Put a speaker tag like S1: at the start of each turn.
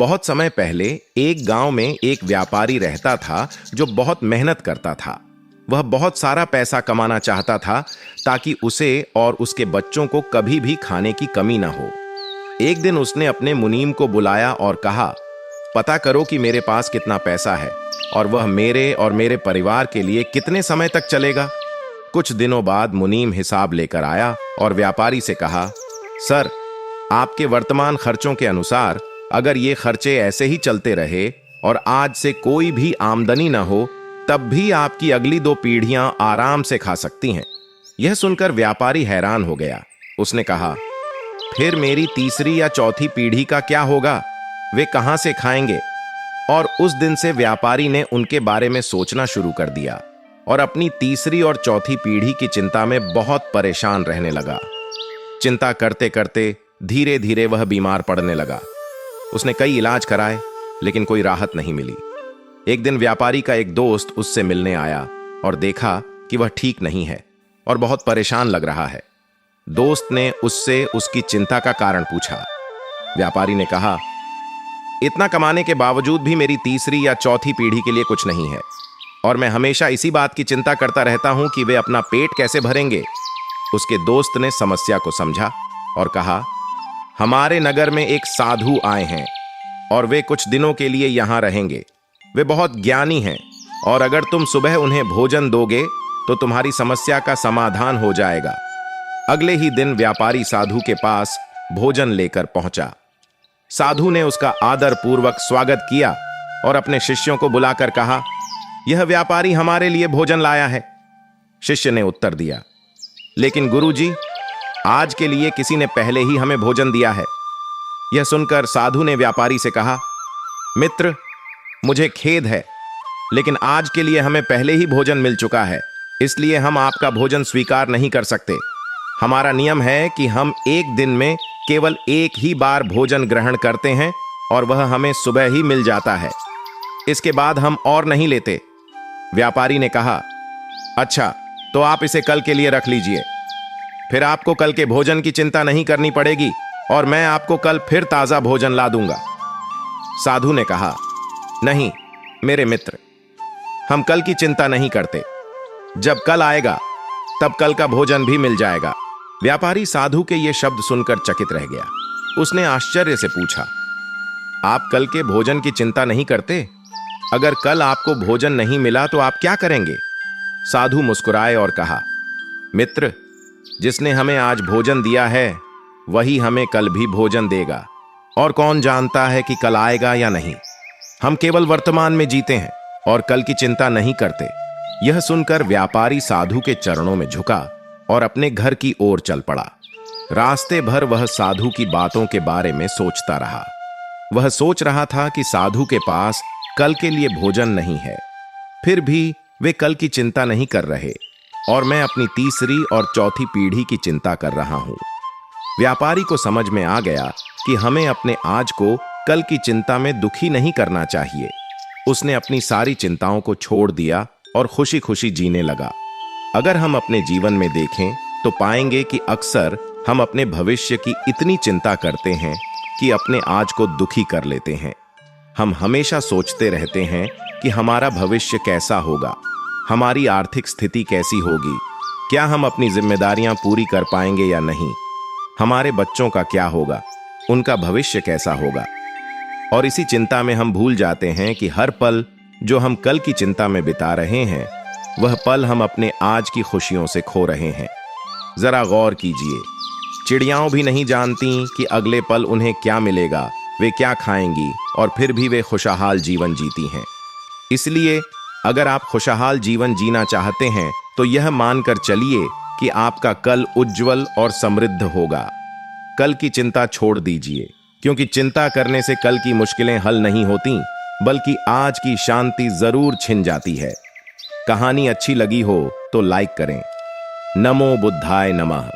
S1: बहुत समय पहले एक गांव में एक व्यापारी रहता था जो बहुत मेहनत करता था। वह बहुत सारा पैसा कमाना चाहता था ताकि उसे और उसके बच्चों को कभी भी खाने की कमी ना हो। एक दिन उसने अपने मुनीम को बुलाया और कहा, पता करो कि मेरे पास कितना पैसा है और वह मेरे और मेरे परिवार के लिए कितने समय तक चलेगा। कुछ दिनों बाद मुनीम हिसाब लेकर आया और व्यापारी से कहा, सर, आपके वर्तमान खर्चों के अनुसार अगर ये खर्चे ऐसे ही चलते रहे और आज से कोई भी आमदनी न हो, तब भी आपकी अगली 2 पीढ़ियां आराम से खा सकती हैं। यह सुनकर व्यापारी हैरान हो गया। उसने कहा, फिर मेरी तीसरी या चौथी पीढ़ी का क्या होगा? वे कहां से खाएंगे? और उस दिन से व्यापारी ने उनके बारे में सोचना शुरू कर दिया और अपनी तीसरी और चौथी पीढ़ी की चिंता में बहुत परेशान रहने लगा। चिंता करते करते धीरे धीरे वह बीमार पड़ने लगा। उसने कई इलाज कराए, लेकिन कोई राहत नहीं मिली। एक दिन व्यापारी का एक दोस्त उससे मिलने आया और देखा कि वह ठीक नहीं है और बहुत परेशान लग रहा है। दोस्त ने उससे उसकी चिंता का कारण पूछा। व्यापारी ने कहा, इतना कमाने के बावजूद भी मेरी तीसरी या चौथी पीढ़ी के लिए कुछ नहीं है और मैं हमेशा इसी बात की चिंता करता रहता हूं कि वे अपना पेट कैसे भरेंगे। उसके दोस्त ने समस्या को समझा और कहा, हमारे नगर में एक साधु आए हैं और वे कुछ दिनों के लिए यहां रहेंगे। वे बहुत ज्ञानी हैं और अगर तुम सुबह उन्हें भोजन दोगे तो तुम्हारी समस्या का समाधान हो जाएगा। अगले ही दिन व्यापारी साधु के पास भोजन लेकर पहुंचा। साधु ने उसका आदर पूर्वक स्वागत किया और अपने शिष्यों को बुलाकर कहा, यह व्यापारी हमारे लिए भोजन लाया है। शिष्य ने उत्तर दिया, लेकिन गुरुजी, आज के लिए किसी ने पहले ही हमें भोजन दिया है। यह सुनकर साधु ने व्यापारी से कहा, मित्र, मुझे खेद है, लेकिन आज के लिए हमें पहले ही भोजन मिल चुका है, इसलिए हम आपका भोजन स्वीकार नहीं कर सकते। हमारा नियम है कि हम एक दिन में केवल एक ही बार भोजन ग्रहण करते हैं और वह हमें सुबह ही मिल जाता है। इसके बाद हम और नहीं लेते। व्यापारी ने कहा, अच्छा, तो आप इसे कल के लिए रख लीजिए। फिर आपको कल के भोजन की चिंता नहीं करनी पड़ेगी और मैं आपको कल फिर ताजा भोजन ला दूंगा। साधु ने कहा, नहीं मेरे मित्र, हम कल की चिंता नहीं करते। जब कल आएगा तब कल का भोजन भी मिल जाएगा। व्यापारी साधु के ये शब्द सुनकर चकित रह गया। उसने आश्चर्य से पूछा, आप कल के भोजन की चिंता नहीं करते? अगर कल आपको भोजन नहीं मिला तो आप क्या करेंगे? साधु मुस्कुराए और कहा, मित्र, जिसने हमें आज भोजन दिया है वही हमें कल भी भोजन देगा और कौन जानता है कि कल आएगा या नहीं। हम केवल वर्तमान में जीते हैं और कल की चिंता नहीं करते। यह सुनकर व्यापारी साधु के चरणों में झुका और अपने घर की ओर चल पड़ा। रास्ते भर वह साधु की बातों के बारे में सोचता रहा। वह सोच रहा था कि साधु के पास कल के लिए भोजन नहीं है, फिर भी वे कल की चिंता नहीं कर रहे और मैं अपनी तीसरी और चौथी पीढ़ी की चिंता कर रहा हूं। व्यापारी को समझ में आ गया कि हमें अपने आज को कल की चिंता में दुखी नहीं करना चाहिए। उसने अपनी सारी चिंताओं को छोड़ दिया और खुशी खुशी जीने लगा। अगर हम अपने जीवन में देखें तो पाएंगे कि अक्सर हम अपने भविष्य की इतनी चिंता करते हैं कि अपने आज को दुखी कर लेते हैं। हम हमेशा सोचते रहते हैं कि हमारा भविष्य कैसा होगा, हमारी आर्थिक स्थिति कैसी होगी, क्या हम अपनी जिम्मेदारियां पूरी कर पाएंगे या नहीं, हमारे बच्चों का क्या होगा, उनका भविष्य कैसा होगा। और इसी चिंता में हम भूल जाते हैं कि हर पल जो हम कल की चिंता में बिता रहे हैं, वह पल हम अपने आज की खुशियों से खो रहे हैं। जरा गौर कीजिए, चिड़ियाओं भी नहीं जानती कि अगले पल उन्हें क्या मिलेगा, वे क्या खाएंगी, और फिर भी वे खुशहाल जीवन जीती हैं। इसलिए अगर आप खुशहाल जीवन जीना चाहते हैं तो यह मानकर चलिए कि आपका कल उज्जवल और समृद्ध होगा। कल की चिंता छोड़ दीजिए, क्योंकि चिंता करने से कल की मुश्किलें हल नहीं होती, बल्कि आज की शांति जरूर छिन जाती है। कहानी अच्छी लगी हो तो लाइक करें। नमो बुद्धाय नमः।